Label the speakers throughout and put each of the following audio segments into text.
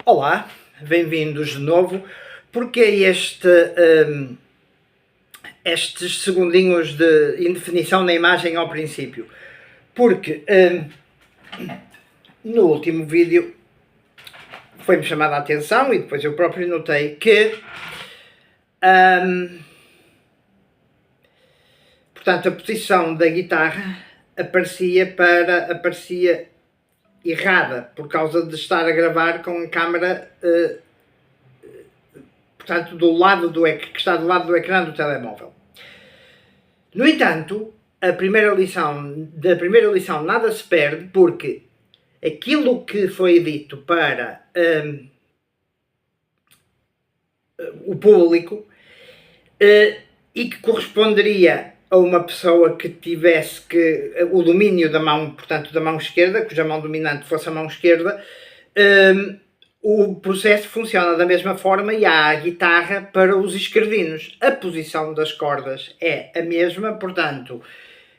Speaker 1: Olá, bem-vindos de novo. Porque estes segundinhos de indefinição na imagem ao princípio? Porque no último vídeo foi-me chamada a atenção e depois eu próprio notei que portanto, a posição da guitarra aparecia errada por causa de estar a gravar com a câmera portanto, que está do lado do ecrã do telemóvel. No entanto, da primeira lição nada se perde, porque aquilo que foi dito para o público e que corresponderia a uma pessoa que tivesse o domínio da mão, portanto da mão esquerda, cuja mão dominante fosse a mão esquerda, o processo funciona da mesma forma e há a guitarra para os esquerdinos. A posição das cordas é a mesma, portanto,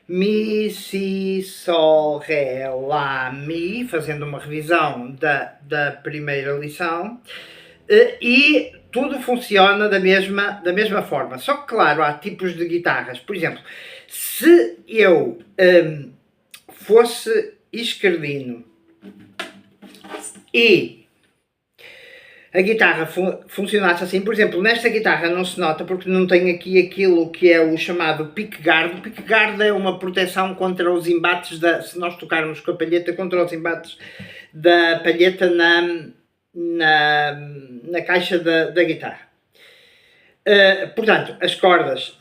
Speaker 1: Mi, Si, Sol, Ré, Lá, Mi, fazendo uma revisão da primeira lição, e tudo funciona da mesma forma. Só que, claro, há tipos de guitarras. Por exemplo, se eu fosse esquerdino e a guitarra funcionasse assim, por exemplo, nesta guitarra não se nota porque não tem aqui aquilo que é o chamado pickguard. O pickguard é uma proteção contra os embates, se nós tocarmos com a palheta, contra os embates da palheta na caixa da guitarra. Portanto, as cordas,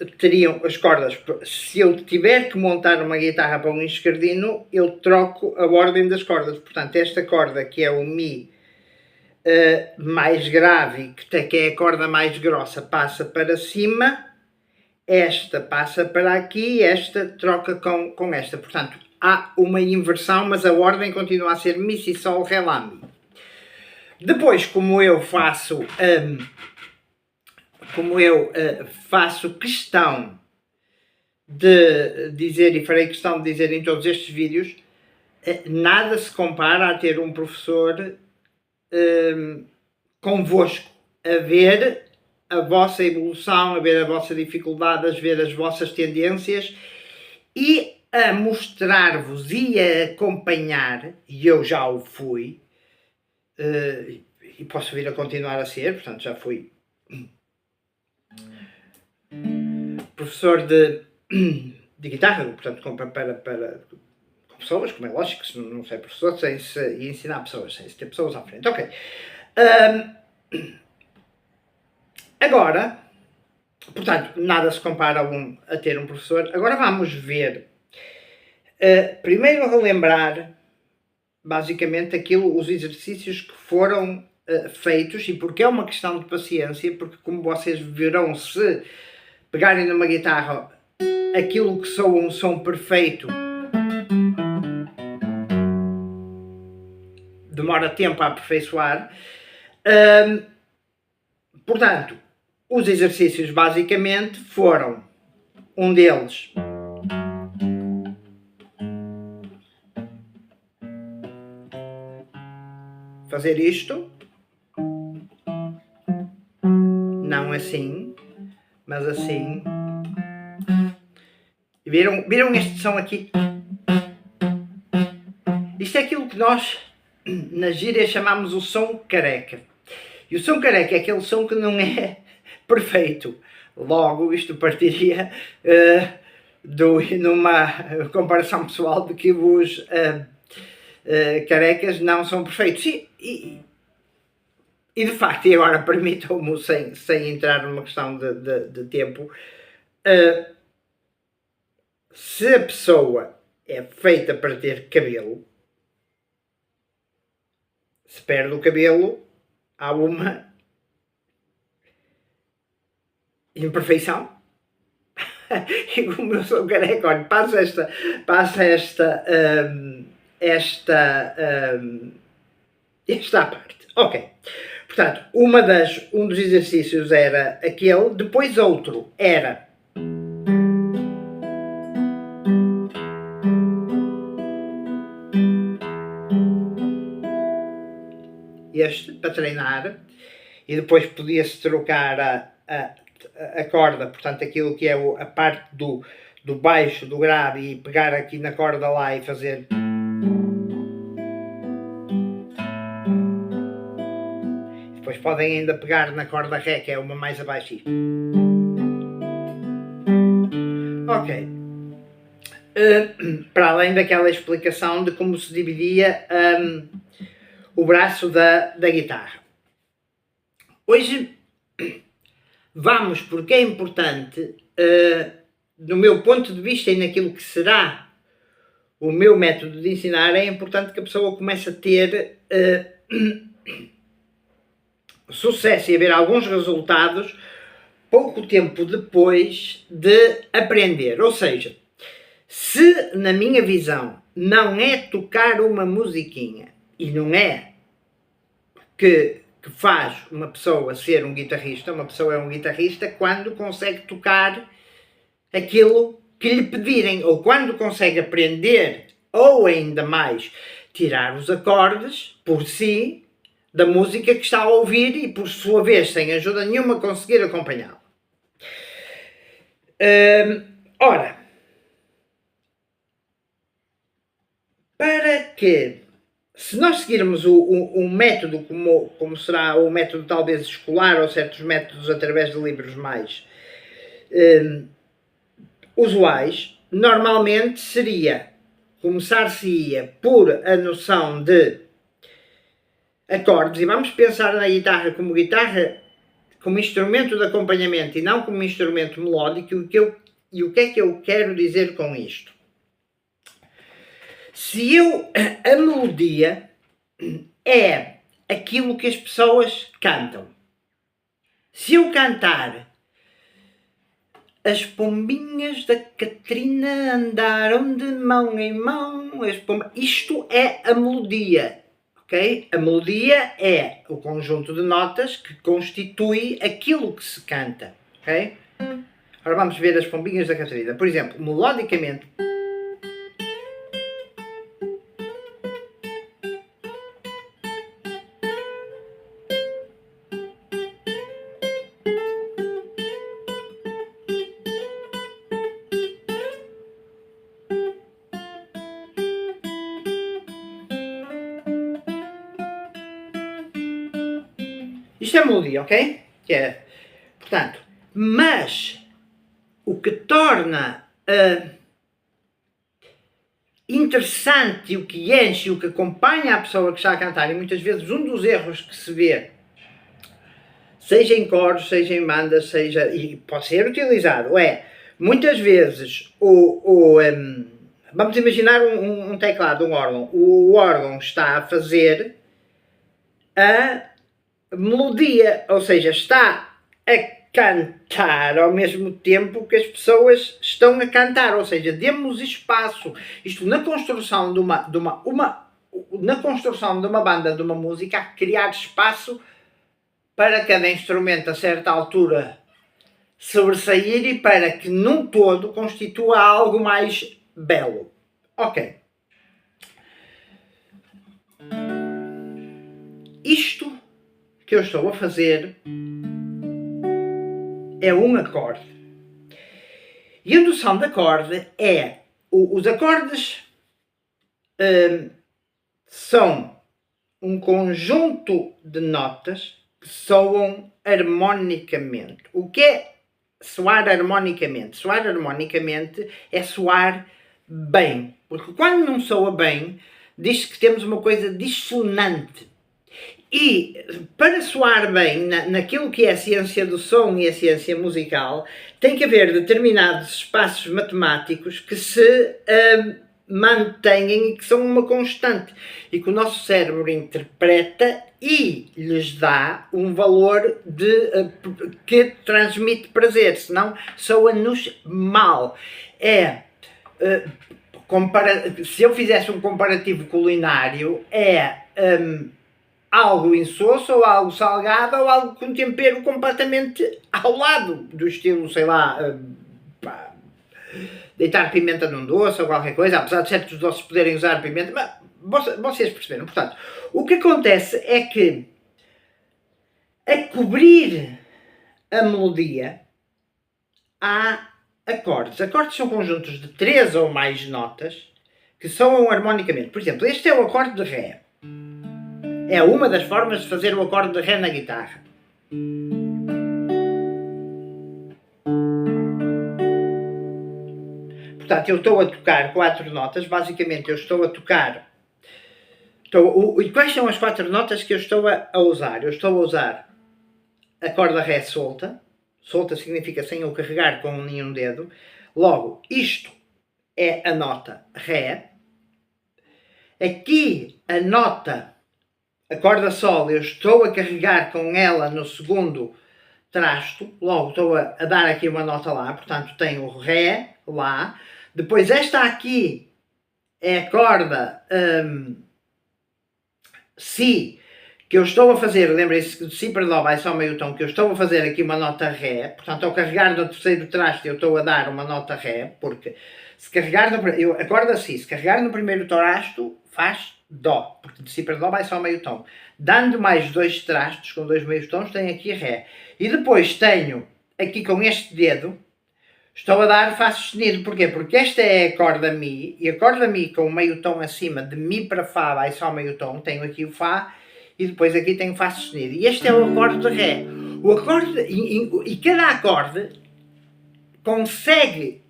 Speaker 1: se eu tiver que montar uma guitarra para um esquerdino, eu troco a ordem das cordas. Portanto, esta corda que é o Mi mais grave, que é a corda mais grossa, passa para cima, esta passa para aqui, esta troca com esta. Portanto, há uma inversão, mas a ordem continua a ser Mi, Si, Sol, Ré, Lá, Mi. Depois, como eu faço questão de dizer, e farei questão de dizer em todos estes vídeos, nada se compara a ter um professor convosco, a ver a vossa evolução, a ver a vossa dificuldade, a ver as vossas tendências e a mostrar-vos e a acompanhar, e eu já o fui, e posso vir a continuar a ser, portanto já fui professor de guitarra, portanto para pessoas, como é lógico, se não ser professor, sem ensinar pessoas, sem ter pessoas à frente. Ok. Agora, portanto, nada se compara a ter um professor. Agora vamos ver, primeiro relembrar, basicamente, os exercícios que foram feitos, e porque é uma questão de paciência, porque como vocês verão, se pegarem numa guitarra aquilo que soa um som perfeito, demora tempo a aperfeiçoar. Portanto, os exercícios basicamente foram um deles fazer isto, não assim, mas assim. E viram este som aqui? Isto é aquilo que nós na gíria chamamos o som careca. E o som careca é aquele som que não é perfeito. Logo, isto partiria numa comparação pessoal de que os carecas não são perfeitos. E de facto, e agora permitam-me, sem entrar numa questão de tempo, se a pessoa é feita para ter cabelo, se perde o cabelo, há uma imperfeição. E como eu sou careca, olha, passa esta parte. Ok. Portanto, um dos exercícios era aquele, depois outro era este, para treinar, e depois podia-se trocar a corda, portanto aquilo que é a parte do baixo, do grave, e pegar aqui na corda lá e fazer. Depois podem ainda pegar na corda Ré, que é uma mais abaixo. Ok. Para além daquela explicação de como se dividia o braço da guitarra. Hoje vamos, porque é importante, do meu ponto de vista e naquilo que será o meu método de ensinar, é importante que a pessoa comece a ter sucesso e a ver alguns resultados pouco tempo depois de aprender. Ou seja, se na minha visão não é tocar uma musiquinha e não é que faz uma pessoa ser um guitarrista, uma pessoa é um guitarrista quando consegue tocar aquilo que lhe pedirem, ou quando consegue aprender, ou ainda mais, tirar os acordes por si da música que está a ouvir e por sua vez, sem ajuda nenhuma, conseguir acompanhá-la. Ora, para que, se nós seguirmos um método como será o método talvez escolar, ou certos métodos através de livros mais usuais, normalmente começar-se-ia por a noção de acordes, e vamos pensar na guitarra como instrumento de acompanhamento e não como instrumento melódico. E o que é que eu quero dizer com isto? Se a melodia é aquilo que as pessoas cantam. Se eu cantar as pombinhas da Catrina andaram de mão em mão, isto é a melodia, ok? A melodia é o conjunto de notas que constitui aquilo que se canta, ok? Agora vamos ver as pombinhas da Catarina. Por exemplo, melodicamente, isto é melodia, ok? Portanto, mas o que torna interessante e o que enche, o que acompanha a pessoa que está a cantar, e muitas vezes um dos erros que se vê, seja em coros, seja em bandas, e pode ser utilizado, muitas vezes vamos imaginar um teclado, um órgão. O órgão está a fazer a melodia, ou seja, está a cantar ao mesmo tempo que as pessoas estão a cantar, ou seja, demos espaço. Isto na construção de uma banda, de uma música, há que criar espaço para cada instrumento a certa altura sobressair e para que num todo constitua algo mais belo. Ok. Isto que eu estou a fazer é um acorde. E a noção de acorde é... Os acordes são um conjunto de notas que soam harmonicamente. O que é soar harmonicamente? Soar harmonicamente é soar bem. Porque quando não soa bem, diz que temos uma coisa dissonante. E para soar bem naquilo que é a ciência do som e a ciência musical, tem que haver determinados espaços matemáticos que se mantêm e que são uma constante. E que o nosso cérebro interpreta e lhes dá um valor que transmite prazer, senão soa-nos mal. Se eu fizesse um comparativo culinário, algo insosso, ou algo salgado, ou algo com tempero completamente ao lado, do estilo, sei lá, deitar pimenta num doce ou qualquer coisa, apesar de certos doces poderem usar pimenta, mas vocês perceberam. Portanto, o que acontece é que A cobrir a melodia há acordes. Acordes são conjuntos de 3 ou mais notas que soam harmonicamente. Por exemplo, este é o acorde de Ré. É uma das formas de fazer o acorde de Ré na guitarra. Portanto, eu estou a tocar 4 notas. Basicamente, eu estou a tocar... E quais são as 4 notas que eu estou a usar? Eu estou a usar a corda Ré solta. Solta significa sem eu carregar com nenhum dedo. Logo, isto é a nota Ré. Aqui a nota, a corda Sol, eu estou a carregar com ela no segundo trasto. Logo, estou a dar aqui uma nota Lá. Portanto, tenho Ré, Lá. Depois esta aqui é a corda Si, que eu estou a fazer, lembrem-se que de Si para Dó vai só meio tom, que eu estou a fazer aqui uma nota Ré, portanto ao carregar no terceiro traste eu estou a dar uma nota Ré, porque se carregar a corda Si, se carregar no primeiro trasto faz Dó, porque de Si para Dó vai só meio tom. Dando mais 2 trastos, com 2 meios tons, tenho aqui Ré. E depois tenho aqui com este dedo, estou a dar Fá sustenido. Porquê? Porque esta é a corda Mi, e a corda Mi com o meio tom acima, de Mi para Fá vai só meio tom, tenho aqui o Fá, e depois aqui tenho Fá sustenido. E este é o acorde de Ré. O acorde, e cada acorde consegue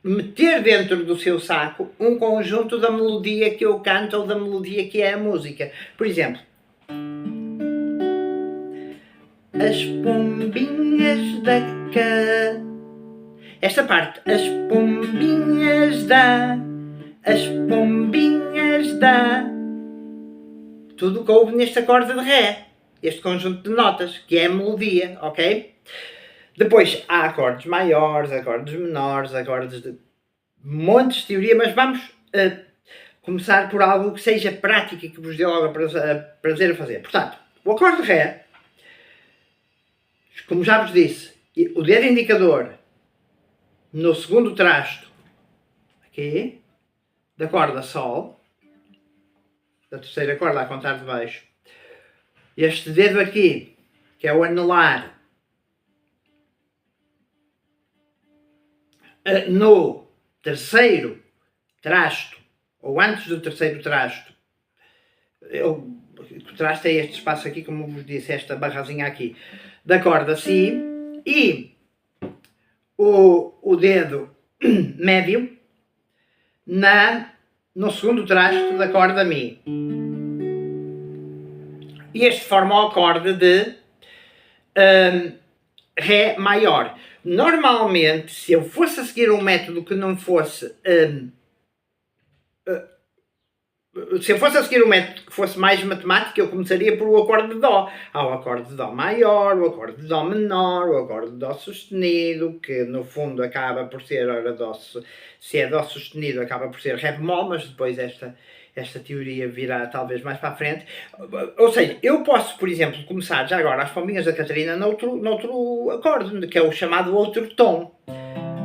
Speaker 1: meter dentro do seu saco um conjunto da melodia que eu canto ou da melodia que é a música. Por exemplo, as pombinhas da esta parte, as pombinhas da, tudo coube neste acorde de Ré, este conjunto de notas, que é a melodia, ok? Depois há acordes maiores, acordes menores, acordes de montes de teoria, mas vamos começar por algo que seja prático e que vos dê logo prazer a fazer. Portanto, o acorde de Ré, como já vos disse, o dedo indicador no segundo trasto, aqui, da corda Sol, da terceira corda a contar de baixo, este dedo aqui, que é o anelar, no terceiro trasto, ou antes do terceiro trasto, o trasto é este espaço aqui, como vos disse, esta barrazinha aqui, da corda Si, e o dedo médio no segundo trasto da corda Mi. E este forma o acorde de Ré maior. Normalmente, se eu fosse a seguir um método que não fosse... se eu fosse a seguir um método que fosse mais matemático, eu começaria por o acorde de Dó. Há o acorde de Dó maior, o acorde de Dó menor, o acorde de Dó sustenido, que no fundo acaba por ser, se é Dó sustenido, acaba por ser Ré bemol, mas depois esta teoria virá talvez mais para a frente. Ou seja, eu posso, por exemplo, começar já agora as pombinhas da Catarina noutro acorde, que é o chamado outro tom.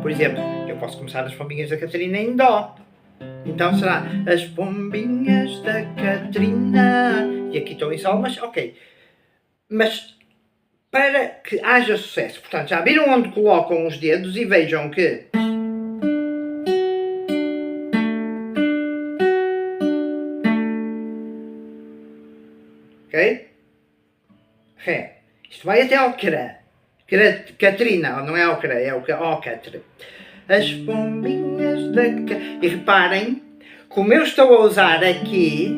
Speaker 1: Por exemplo, eu posso começar as pombinhas da Catarina em Dó. Então será as pombinhas da Catarina. E aqui estou em Sol, mas ok. Mas para que haja sucesso, portanto, já viram onde colocam os dedos e vejam que ok? Ré. Isto vai até ao Crá. Catarina, não é ao Crá, é ao Catre. As pombinhas da... E reparem, como eu estou a usar aqui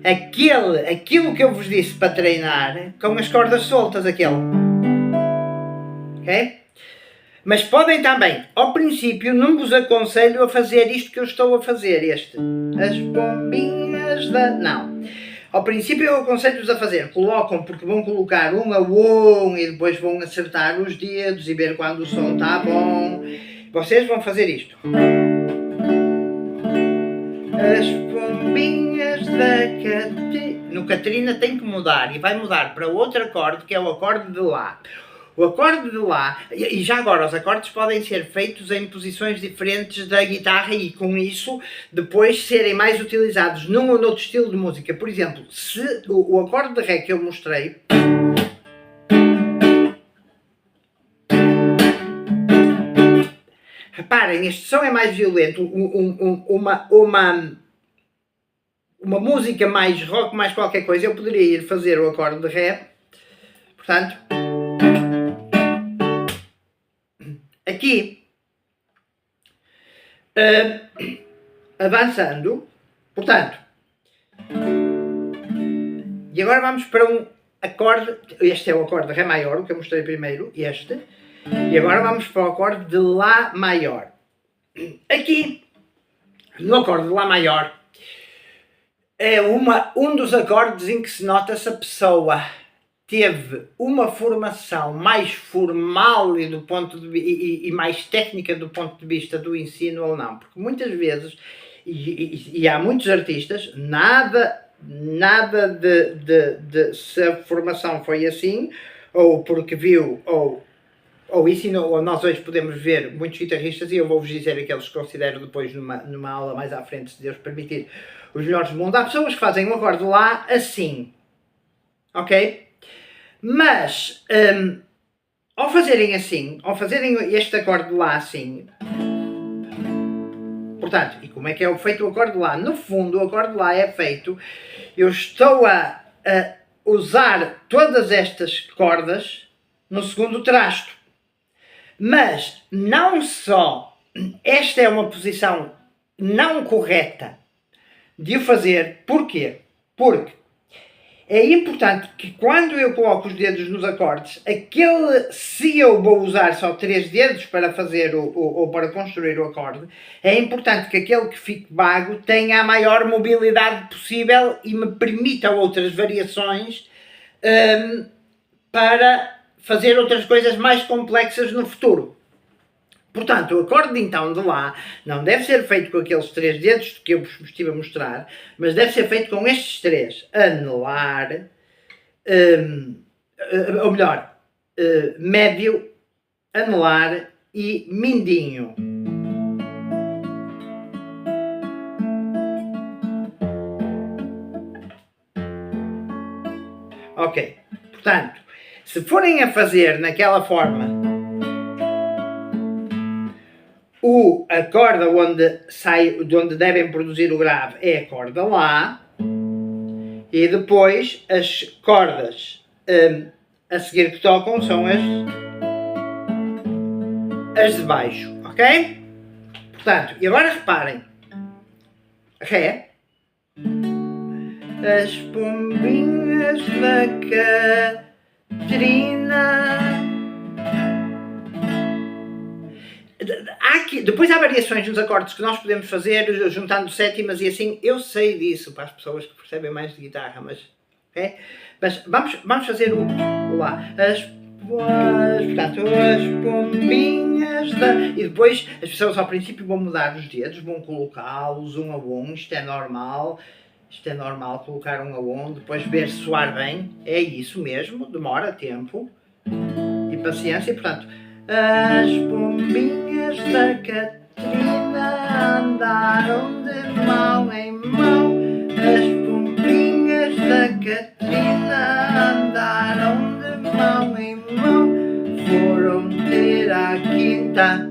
Speaker 1: aquilo que eu vos disse para treinar, com as cordas soltas, aquele. Ok? Mas podem também, ao princípio, não vos aconselho a fazer isto que eu estou a fazer, este. As pombinhas da... Não. Ao princípio eu aconselho-vos a fazer, colocam, porque vão colocar um a um e depois vão acertar os dedos e ver quando o som está bom. Vocês vão fazer isto. As pombinhas da Catarina. No Catarina tem que mudar e vai mudar para outro acorde, que é o acorde de Lá. O acorde de Lá, e já agora, os acordes podem ser feitos em posições diferentes da guitarra e com isso depois serem mais utilizados num ou noutro estilo de música. Por exemplo, se o acorde de Ré que eu mostrei, reparem, este som é mais violento, uma música mais rock, mais qualquer coisa, eu poderia ir fazer o acorde de Ré, portanto, aqui, avançando, portanto, e agora vamos para um acorde, este é o acorde de Ré maior, o que eu mostrei primeiro, este, e agora vamos para o acorde de Lá maior. Aqui, no acorde de Lá maior, é um dos acordes em que se nota se a pessoa teve uma formação mais formal e mais técnica do ponto de vista do ensino ou não. Porque muitas vezes, e há muitos artistas, nada de se a formação foi assim, ou porque viu, ou ensinou, ou nós hoje podemos ver muitos guitarristas, e eu vou-vos dizer aqueles que considero depois numa aula mais à frente, se Deus permitir, os melhores do mundo. Há pessoas que fazem um acorde Lá assim, ok? Mas, ao fazerem assim, ao fazerem este acorde Lá assim, portanto, e como é que é feito o acorde Lá? No fundo, o acorde Lá é feito, eu estou a usar todas estas cordas no segundo trasto. Mas não só esta é uma posição não correta de o fazer, porquê? Porque é importante que quando eu coloco os dedos nos acordes, se eu vou usar só 3 dedos para fazer ou para construir o acorde, é importante que aquele que fique vago tenha a maior mobilidade possível e me permita outras variações para fazer outras coisas mais complexas no futuro. Portanto, o acorde então de Lá não deve ser feito com aqueles 3 dedos que eu vos estive a mostrar, mas deve ser feito com estes 3. Anelar, ou melhor, médio, anelar e mindinho. Ok, portanto, se forem a fazer naquela forma a corda de onde devem produzir o grave é a corda Lá, e depois as cordas a seguir que tocam são as de baixo, ok? Portanto, e agora reparem, Ré, as pombinhas da Catarina. Depois há variações nos acordes que nós podemos fazer juntando sétimas e assim, eu sei disso para as pessoas que percebem mais de guitarra, mas, okay? Mas vamos fazer o Lá. Portanto, as pombinhas da... E depois as pessoas ao princípio vão mudar os dedos, vão colocá-los um a um, isto é normal colocar um a um, depois ver se soar bem, é isso mesmo, demora tempo e paciência, e portanto, as pombinhas da Catarina andaram de mão em mão, as pombinhas da Catarina andaram de mão em mão, foram ter à quinta.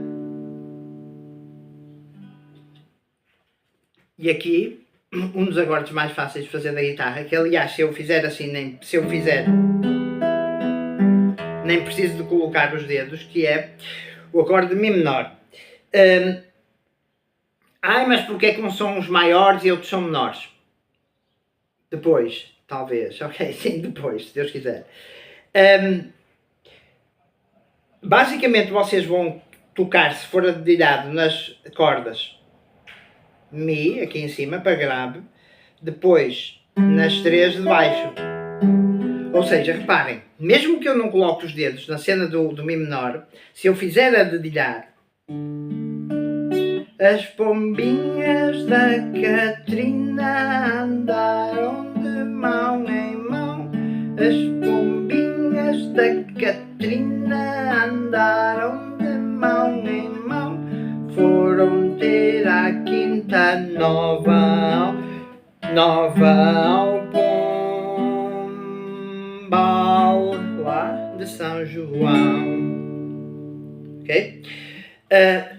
Speaker 1: E aqui, um dos acordes mais fáceis de fazer da guitarra, que aliás, se eu fizer assim, nem preciso de colocar os dedos, que é o acorde de Mi menor. Mas porque é que uns são os maiores e outros são menores? Depois, talvez. Ok, sim, depois, se Deus quiser. Basicamente, vocês vão tocar, se for dedilhado, nas cordas Mi, aqui em cima, para grave, depois nas 3 de baixo. Ou seja, reparem, mesmo que eu não coloque os dedos na cena do Mi menor, se eu fizer a dedilhar, as pombinhas da Catarina andaram de mão em mão, as pombinhas da Catarina Catrina andaram de mão em mão, foram ter a quinta nova ao Pombal lá de São João. Ok?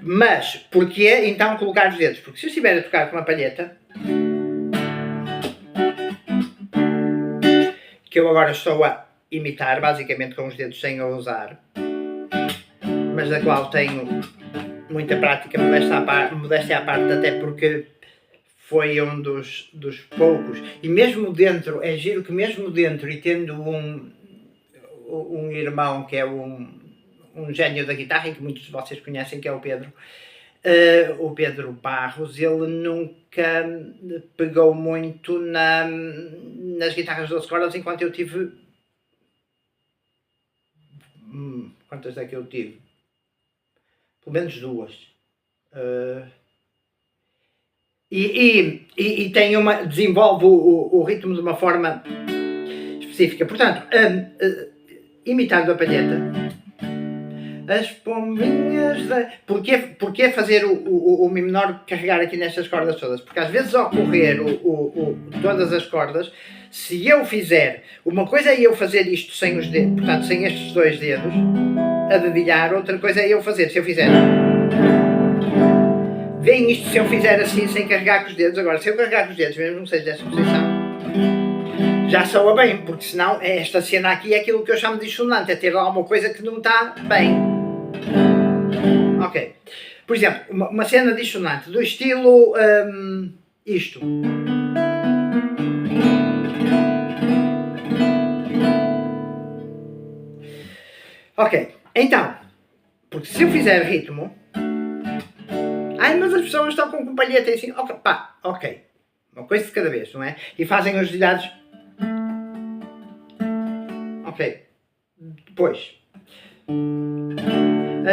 Speaker 1: Mas, porquê então colocar os dedos? Porque se eu estiver a tocar com uma palheta, que eu agora estou a imitar, basicamente com os dedos sem a usar, mas da qual tenho muita prática, modéstia à parte, até porque foi um dos poucos, e mesmo dentro, é giro que mesmo dentro, e tendo um irmão que é um gênio da guitarra, e que muitos de vocês conhecem, que é o Pedro Barros, ele nunca pegou muito nas guitarras 12 cordas, enquanto eu tive... Quantas é que eu tive? Pelo menos duas. E tem desenvolve o ritmo de uma forma específica. Portanto, imitando a palheta, as pombinhas da... Porquê fazer o Mi menor carregar aqui nestas cordas todas? Porque às vezes ao correr todas as cordas, se eu fizer... Uma coisa é eu fazer isto sem os dedos, portanto sem estes dois dedos, a dedilhar, outra coisa é eu fazer, se eu fizer... Veem isto se eu fizer assim sem carregar com os dedos. Agora, se eu carregar com os dedos, mesmo não seja desta posição, já soa bem, porque senão esta cena aqui é aquilo que eu chamo de dissonante, é ter lá uma coisa que não está bem. Ok. Por exemplo, uma cena dissonante do estilo isto. Ok. Então, porque se eu fizer ritmo... Ai, mas as pessoas estão com palheta e assim... Ok, pá, ok. Uma coisa de cada vez, não é? E fazem os dedilhados... Ok. Depois...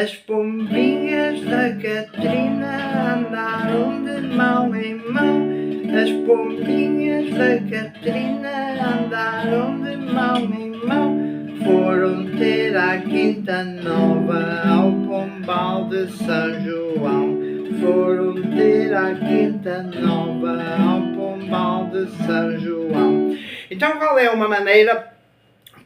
Speaker 1: As pombinhas da Catrina andaram de mão em mão. As pombinhas da Catrina andaram de mão em mão. Foram ter a quinta nova ao Pombal de São João. Foram ter a quinta nova ao Pombal de São João. Então qual é uma maneira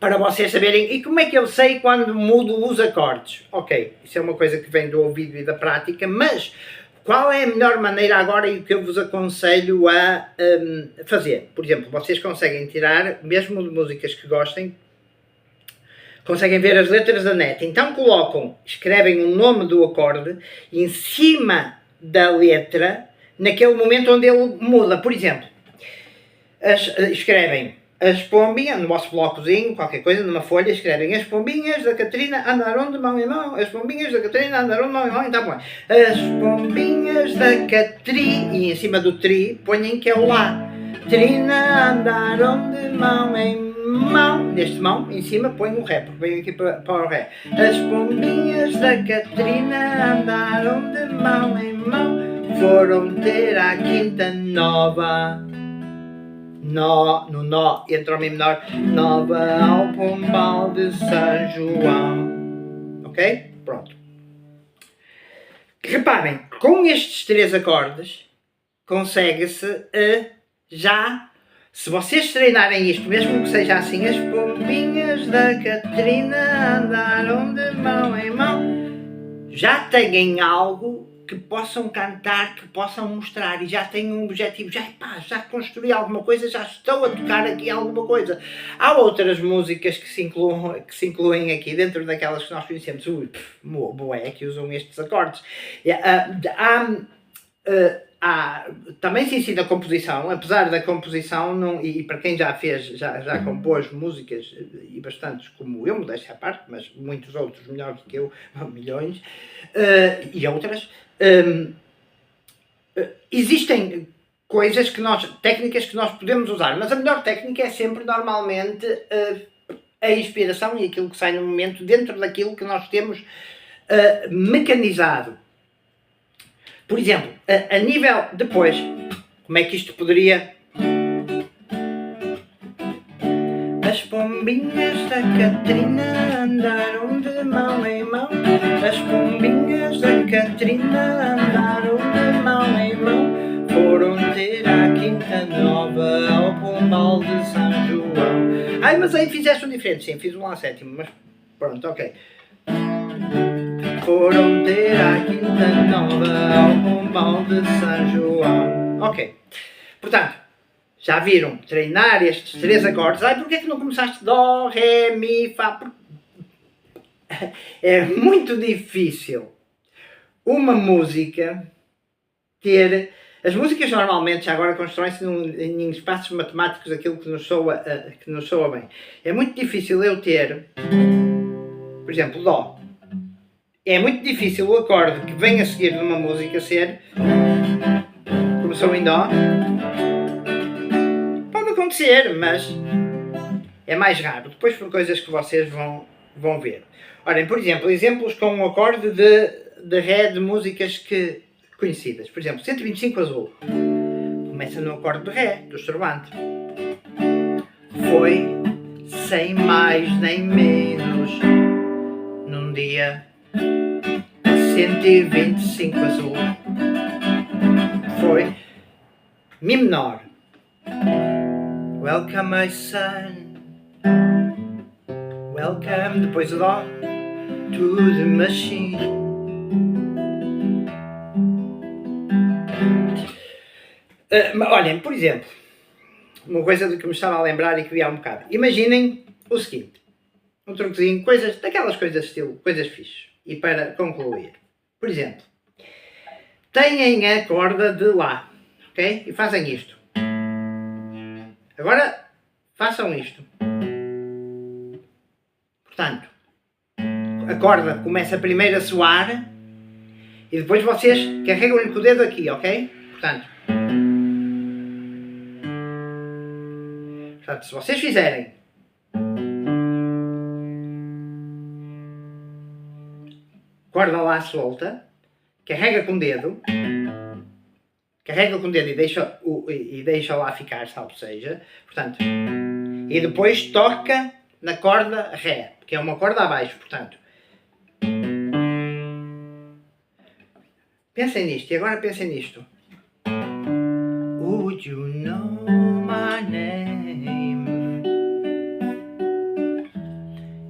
Speaker 1: para vocês saberem, e como é que eu sei quando mudo os acordes? Ok, isso é uma coisa que vem do ouvido e da prática, mas qual é a melhor maneira agora e o que eu vos aconselho a fazer? Por exemplo, vocês conseguem tirar, mesmo de músicas que gostem, conseguem ver as letras da net, então escrevem o nome do acorde em cima da letra, naquele momento onde ele muda. Por exemplo, escrevem as pombinhas, no vosso blocozinho, qualquer coisa, numa folha, escrevem as pombinhas da Catrina andaram de mão em mão, as pombinhas da Catrina andaram de mão em mão, então põe as pombinhas da Catrina, e em cima do tri, põem que é o Lá. Trina andaram de mão em mão, neste mão, em cima põe o Ré, porque vem aqui para o Ré. As pombinhas da Catrina andaram de mão em mão, foram ter a quinta nova. No entra o Mi menor, nova ao Pombal de São João. Ok? Pronto. Reparem, com estes três acordes, consegue-se já, se vocês treinarem isto, mesmo que seja assim, as pombinhas da Catrina andaram de mão em mão, já têm algo que possam cantar, que possam mostrar, e já têm um objetivo, já construí alguma coisa, já estou a tocar aqui alguma coisa. Há outras músicas que se incluem aqui, dentro daquelas que nós conhecemos, boé, que usam estes acordes. Também se ensina composição, apesar da composição, e para quem já compôs músicas, e bastantes como eu, modéstia à parte, mas muitos outros melhores do que eu, milhões, e outras, existem coisas técnicas que nós podemos usar, mas a melhor técnica é sempre, normalmente, a inspiração e aquilo que sai no momento, dentro daquilo que nós temos mecanizado. Por exemplo, a nível depois, como é que isto poderia... As pombinhas pombinhas da Catarina andaram de mão em mão. As pombinhas da Catarina andaram de mão em mão. Foram ter à Quinta Nova ao Pombal de São João. Ai, mas aí fizeste um diferente, sim, fiz um lá sétimo, mas pronto, ok. Foram ter à Quinta Nova ao Pombal de São João. Ok. Portanto, já viram? Treinar estes 3 acordes. Ai, porquê é que não começaste Dó, Ré, Mi, Fá? É muito difícil uma música ter... As músicas normalmente já agora constroem-se em espaços matemáticos aquilo que nos soa bem. É muito difícil eu ter, por exemplo, Dó. É muito difícil o acorde que vem a seguir numa música ser... Começou em Dó. Pode acontecer, mas é mais raro. Depois por coisas que vocês vão ver. Olhem, por exemplo, exemplos com um acorde de Ré de músicas conhecidas. Por exemplo, 125 Azul. Começa no acorde de Ré, do Cervantes. Foi, sem mais nem menos, num dia 125 Azul. Foi, Mi menor. Welcome my son. Welcome, depois o Dó, to the machine. Olhem, por exemplo, uma coisa de que me estava a lembrar e que vi há um bocado. Imaginem o seguinte, um truquezinho, daquelas coisas estilo, coisas fixes. E para concluir, por exemplo, têm a corda de Lá, ok? E fazem isto. Agora, façam isto. Portanto, a corda começa primeiro a soar e depois vocês carregam-lhe com o dedo aqui, ok? Portanto, se vocês fizerem corda Lá solta, carrega com o dedo e deixa lá ficar, salvo seja, portanto, e depois toca na corda Ré, que é uma corda abaixo, portanto. Pensem nisto, e agora pensem nisto. Would you know my name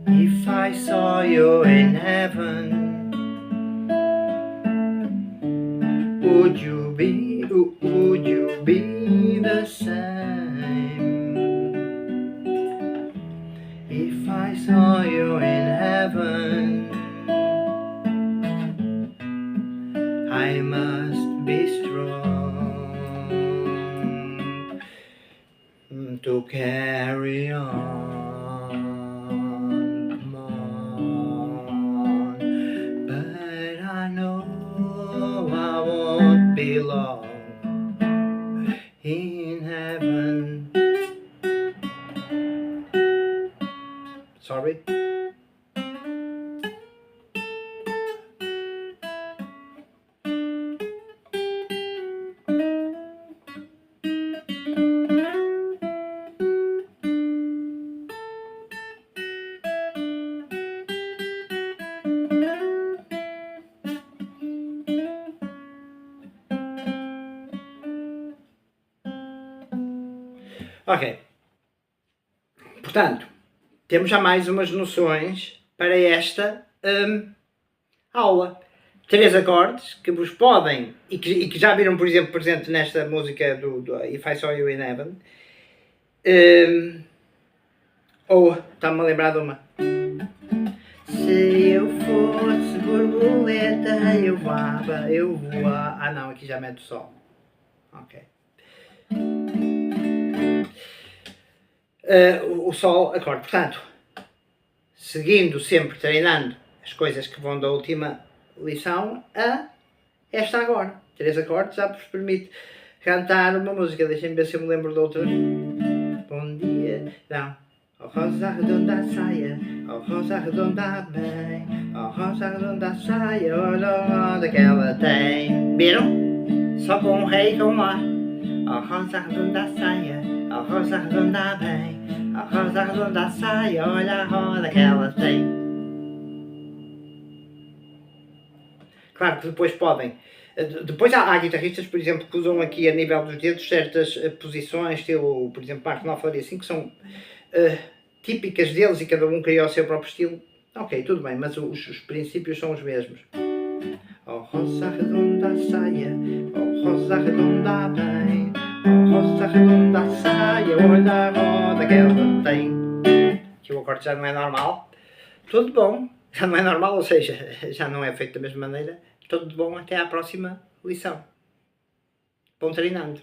Speaker 1: if I saw you in heaven? Would you be the same if I saw you in heaven? I must be strong to carry on, come on, but I know I won't be long in heaven. Sorry. Ok. Portanto, temos já mais umas noções para esta aula. 3 acordes que vos podem, e que já viram, por exemplo, presente nesta música do If I Saw You in Heaven. Ou, está-me a lembrar de uma. Se eu fosse borboleta, eu voava. Ah não, aqui já mete o sol. Ok. O sol acorde. Portanto, seguindo sempre, treinando as coisas que vão da última lição a esta agora. 3 acordes já vos permite cantar uma música. Deixem-me ver se eu me lembro de outra. Bom dia, não. Oh rosa redonda saia, oh rosa redonda bem, oh rosa redonda saia, olha onde que ela tem. Viram? Só com Ré e com Lá. Oh rosa redonda saia, oh rosa redonda bem, A rosa redonda a saia, olha a roda que ela tem. Claro que depois podem. Depois há guitarristas, por exemplo, que usam aqui a nível dos dedos certas posições, estilo, por exemplo, Marco Knopfler, assim, que são típicas deles e cada um criou o seu próprio estilo. Ok, tudo bem, mas os princípios são os mesmos. Oh rosa redonda a saia, oh rosa redonda bem, oh rosa redonda a saia, olha a roda que ela tem. Que o acorde já não é normal. Tudo bom, já não é normal, ou seja, já não é feito da mesma maneira. Tudo bom, até à próxima lição. Bom treinando.